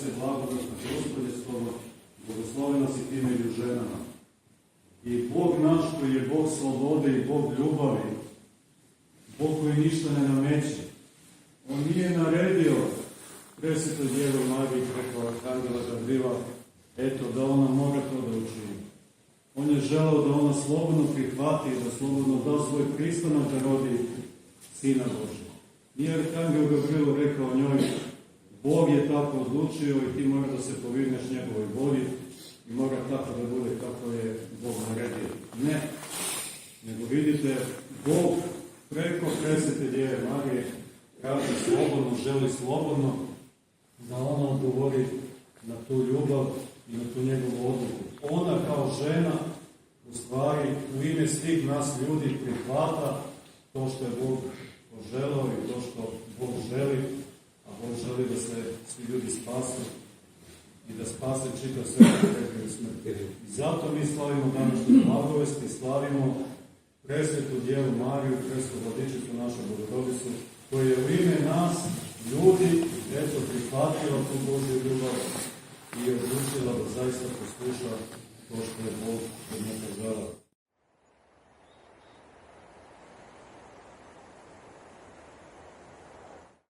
se blagodatna Gospode s tobom, blagoslovena si ti među ženama. I Bog naš koji je Bog slobode i Bog ljubavi, Bog koji ništa ne nameće, On nije naredio presvetoj Djevi Mariji preko arhangela Gavrila, eto, da ona mora to da učini. On je želeo da ona slobodno prihvati, da slobodno da svoj pristanak da rodi Sina Božja. Nije arhangel Gavrilo rekao njoj, Bog je tako odlučio i ti mora da se povineš njegovoj volji i mora tako da bude kako je Bog naredio. Ne, nego vidite, Bog preko presvete Djeve Marije kaže slobodno, želi slobodno da ona odgovori na tu ljubav i na tu njegovu odluku. Ona kao žena u stvari u ime svih nas ljudi prihvata to što je Bog poželao i to što Bog želi, a Bog želi da se svi ljudi spasu i da spase čitav svijet od smrti. I zato mi slavimo današnju blagovest i slavimo presvetu Djevu Mariju, presvetu Vladičicu našu Bogorodicu, koja je u ime nas, ljudi, eto, prihvatila tu Božju ljubav i odlučila da zaista posluša to što je Bog od nje poželao.